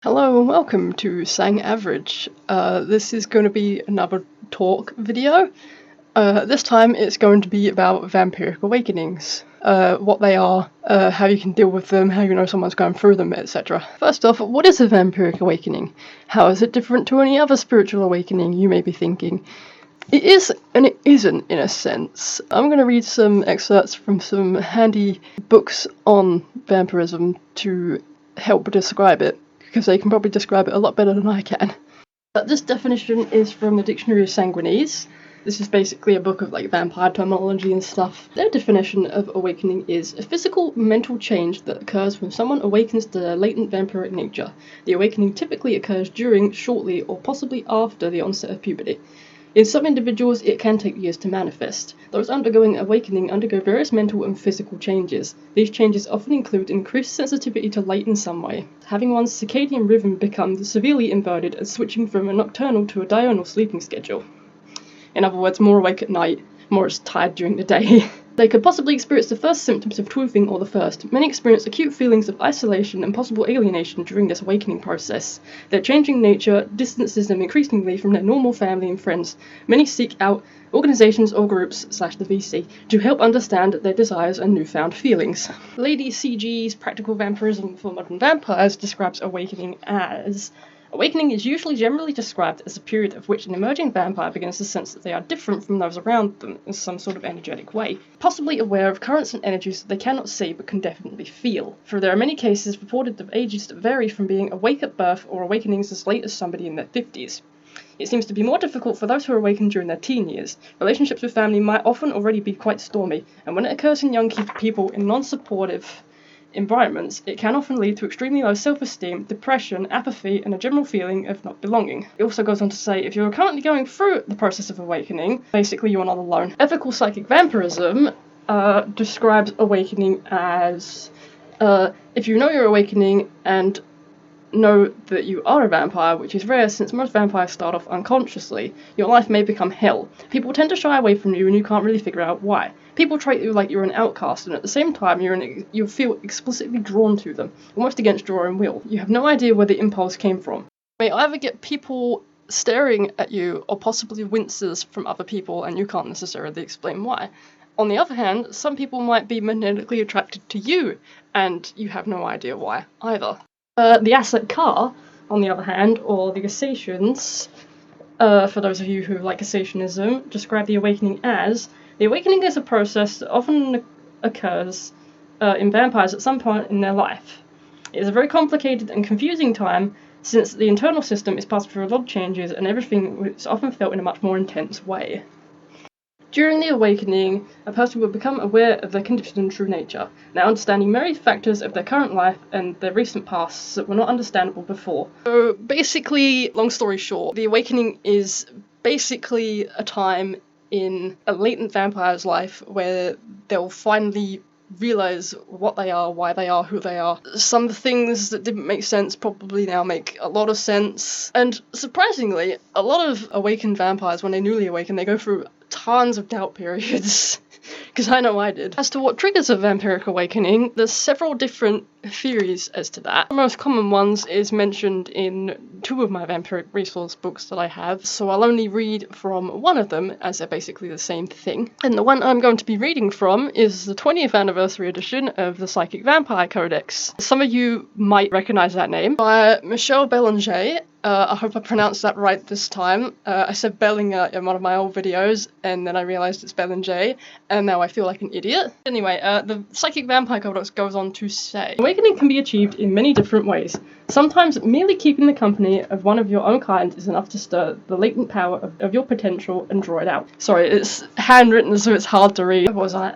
Hello and welcome to Sang Average. This is going to be another talk video. This time it's going to be about Vampiric Awakenings. What they are, how you can deal with them, how you know someone's going through them, etc. First off, what is a Vampiric Awakening? How is it different to any other spiritual awakening, you may be thinking? It is and it isn't, in a sense. I'm going to read some excerpts from some handy books on vampirism to help describe it, because they can probably describe it a lot better than I can. This definition is from the Dictionary of Sanguinese. This is basically a book of vampire terminology and stuff. Their definition of awakening is a physical, mental change that occurs when someone awakens to their latent vampiric nature. The awakening typically occurs during, shortly, or possibly after the onset of puberty. In some individuals, it can take years to manifest. Those undergoing awakening undergo various mental and physical changes. These changes often include increased sensitivity to light in some way, having one's circadian rhythm become severely inverted, and switching from a nocturnal to a diurnal sleeping schedule. In other words, more awake at night, more tired during the day. They could possibly experience the first symptoms of twoothing or the first. Many experience acute feelings of isolation and possible alienation during this awakening process. Their changing nature distances them increasingly from their normal family and friends. Many seek out organizations or groups, the VC, to help understand their desires and newfound feelings. Lady CG's Practical Vampirism for Modern Vampires describes awakening as: awakening is usually generally described as a period of which an emerging vampire begins to sense that they are different from those around them in some sort of energetic way, possibly aware of currents and energies that they cannot see but can definitely feel. For there are many cases reported of ages that vary from being awake at birth or awakenings as late as somebody in their 50s. It seems to be more difficult for those who awaken during their teen years. Relationships with family might often already be quite stormy, and when it occurs in young people in non-supportive environments, it can often lead to extremely low self-esteem, depression, apathy, and a general feeling of not belonging. It also goes on to say, if you're currently going through the process of awakening, basically you're not alone. Ethical psychic vampirism describes awakening as if you know you're awakening and know that you are a vampire, which is rare since most vampires start off unconsciously, your life may become hell. People tend to shy away from you and you can't really figure out why. People treat you like you're an outcast, and at the same time you feel explicitly drawn to them, almost against your own will. You have no idea where the impulse came from. You may either get people staring at you or possibly winces from other people, and you can't necessarily explain why. On the other hand, some people might be magnetically attracted to you, and you have no idea why either. The asset car, on the other hand, or the Assations, for those of you who like Assationism, describe the awakening as: the awakening is a process that often occurs in vampires at some point in their life. It is a very complicated and confusing time, since the internal system is passed through a lot of changes and everything is often felt in a much more intense way. During the awakening, a person will become aware of their condition and true nature, now understanding many factors of their current life and their recent pasts that were not understandable before. So basically, long story short, the awakening is basically a time in a latent vampire's life where they'll finally realize what they are, why they are, who they are. Some things that didn't make sense probably now make a lot of sense. And surprisingly, a lot of awakened vampires, when they newly awaken, they go through tons of doubt periods. Because I know I did. As to what triggers a vampiric awakening, there's several different theories as to that. The most common ones is mentioned in 2 of my vampiric resource books that I have, so I'll only read from one of them, as they're basically the same thing. And the one I'm going to be reading from is the 20th anniversary edition of the Psychic Vampire Codex. Some of you might recognize that name, by Michel Belanger. I hope I pronounced that right this time. I said Bellinger in one of my old videos, and then I realized it's Belanger, and now I feel like an idiot. Anyway, the Psychic Vampire Codex goes on to say, awakening can be achieved in many different ways. Sometimes merely keeping the company of one of your own kind is enough to stir the latent power of your potential and draw it out. Sorry, it's handwritten so it's hard to read. What was I?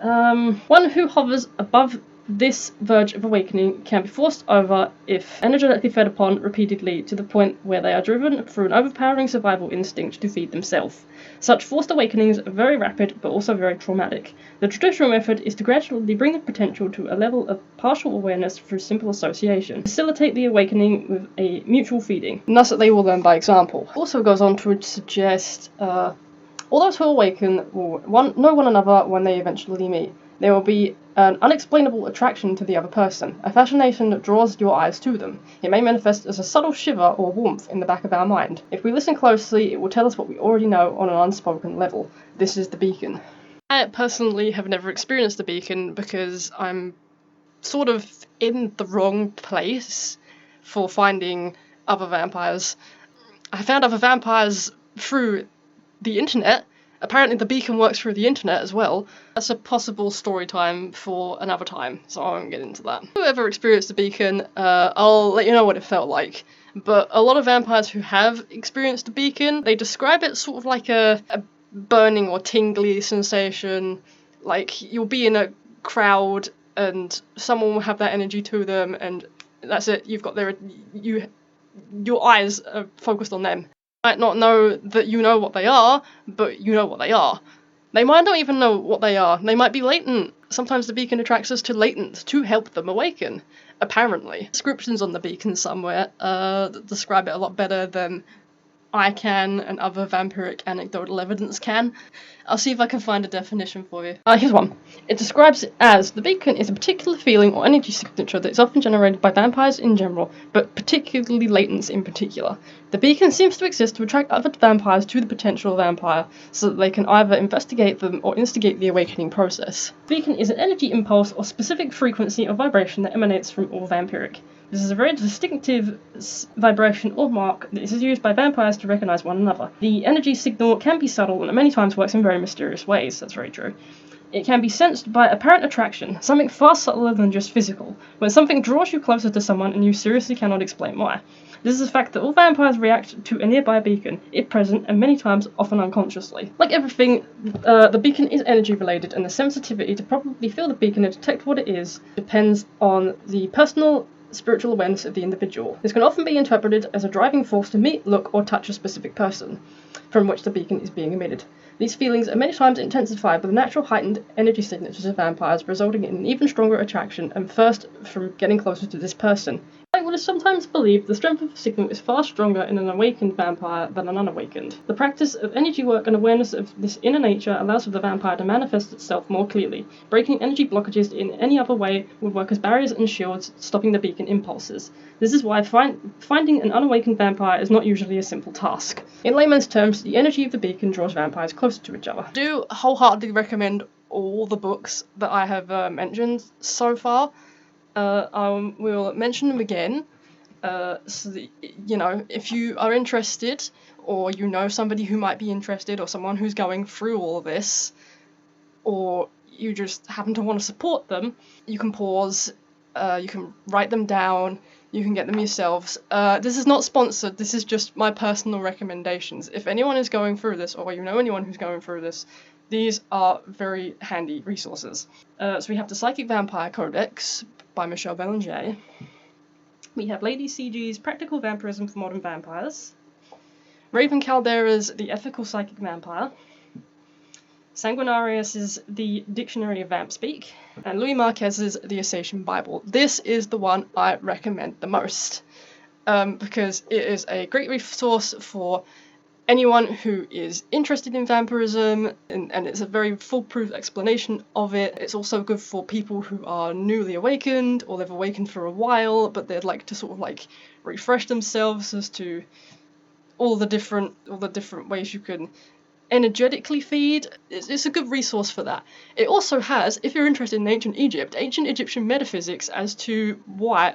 One who hovers above this verge of awakening can be forced over if energetically fed upon repeatedly to the point where they are driven through an overpowering survival instinct to feed themselves. Such forced awakenings are very rapid but also very traumatic. The traditional method is to gradually bring the potential to a level of partial awareness through simple association. Facilitate the awakening with a mutual feeding, and thus that they will learn by example. Also goes on to suggest all those who awaken will know one another when they eventually meet. There will be An unexplainable attraction to the other person, a fascination that draws your eyes to them. It may manifest as a subtle shiver or warmth in the back of our mind. If we listen closely, it will tell us what we already know on an unspoken level. This is the beacon. I personally have never experienced the beacon because I'm sort of in the wrong place for finding other vampires. I found other vampires through the internet. Apparently the beacon works through the internet as well. That's a possible story time for another time, so I won't get into that. Whoever experienced the beacon, I'll let you know what it felt like. But a lot of vampires who have experienced the beacon, they describe it sort of like a burning or tingly sensation. Like you'll be in a crowd and someone will have that energy to them, and that's it. You've got your eyes are focused on them. Might not know that you know what they are, but you know what they are. They might not even know what they are. They might be latent. Sometimes the beacon attracts us to latent to help them awaken, apparently. Descriptions on the beacon somewhere that describe it a lot better than I can and other vampiric anecdotal evidence can. I'll see if I can find a definition for you. Here's one. It describes it as, the beacon is a particular feeling or energy signature that is often generated by vampires in general, but particularly latents in particular. The beacon seems to exist to attract other vampires to the potential vampire, so that they can either investigate them or instigate the awakening process. The beacon is an energy impulse or specific frequency or vibration that emanates from all vampiric. This is a very distinctive vibration or mark that is used by vampires to recognize one another. The energy signal can be subtle and many times works in very mysterious ways. That's very true. It can be sensed by apparent attraction, something far subtler than just physical, when something draws you closer to someone and you seriously cannot explain why. This is a fact that all vampires react to a nearby beacon, if present, and many times often unconsciously. Like everything, the beacon is energy related, and the sensitivity to properly feel the beacon and detect what it is depends on the personal spiritual awareness of the individual. This can often be interpreted as a driving force to meet, look, or touch a specific person from which the beacon is being emitted. These feelings are many times intensified by the natural heightened energy signatures of vampires, resulting in an even stronger attraction and thirst from getting closer to this person. Like what is sometimes believed, the strength of the signal is far stronger in an awakened vampire than an unawakened. The practice of energy work and awareness of this inner nature allows for the vampire to manifest itself more clearly. Breaking energy blockages in any other way would work as barriers and shields, stopping the beacon impulses. This is why finding an unawakened vampire is not usually a simple task. In layman's terms, the energy of the beacon draws vampires closer to each other. I do wholeheartedly recommend all the books that I have mentioned so far. I will mention them again, so that, you know, if you are interested, or you know somebody who might be interested, or someone who's going through all this, or you just happen to want to support them, you can pause, you can write them down, you can get them yourselves. This is not sponsored, this is just my personal recommendations. If anyone is going through this, or you know anyone who's going through this, these are very handy resources. So we have the Psychic Vampire Codex by Michelle Belanger. We have Lady CG's Practical Vampirism for Modern Vampires, Raven Caldera's The Ethical Psychic Vampire, Sanguinarius's The Dictionary of Vamp Speak, and Louis Marquez's The Assassin Bible. This is the one I recommend the most, because it is a great resource for anyone who is interested in vampirism, and it's a very foolproof explanation of it. It's also good for people who are newly awakened, or they've awakened for a while, but they'd like to sort of like refresh themselves as to all the different ways you can energetically feed. It's a good resource for that. It also has, if you're interested in ancient Egyptian metaphysics as to why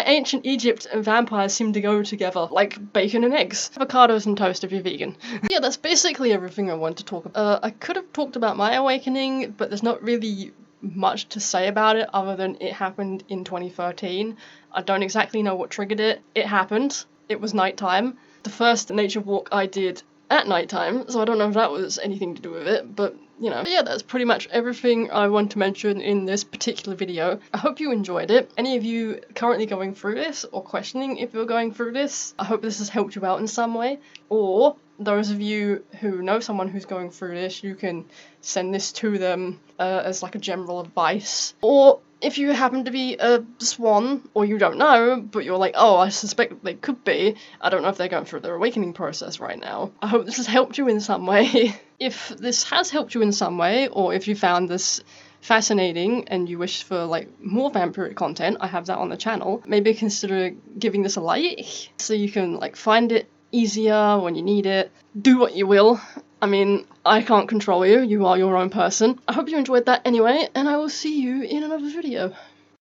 ancient Egypt and vampires seem to go together like bacon and eggs. Avocados and toast if you're vegan. Yeah, that's basically everything I want to talk about. I could have talked about my awakening, but there's not really much to say about it other than it happened in 2013. I don't exactly know what triggered it. It happened. It was nighttime. The first nature walk I did at nighttime, so I don't know if that was anything to do with it, but, you know. Yeah, that's pretty much everything I want to mention in this particular video. I hope you enjoyed it. Any of you currently going through this, or questioning if you're going through this, I hope this has helped you out in some way. Or, those of you who know someone who's going through this, you can send this to them as like a general advice. Or if you happen to be a swan, or you don't know, but you're like, oh, I suspect they could be, I don't know if they're going through their awakening process right now. I hope this has helped you in some way. If this has helped you in some way, or if you found this fascinating and you wish for like more vampiric content, I have that on the channel. Maybe consider giving this a like, so you can like find it easier when you need it. Do what you will. I mean, I can't control you, you are your own person. I hope you enjoyed that anyway, and I will see you in another video.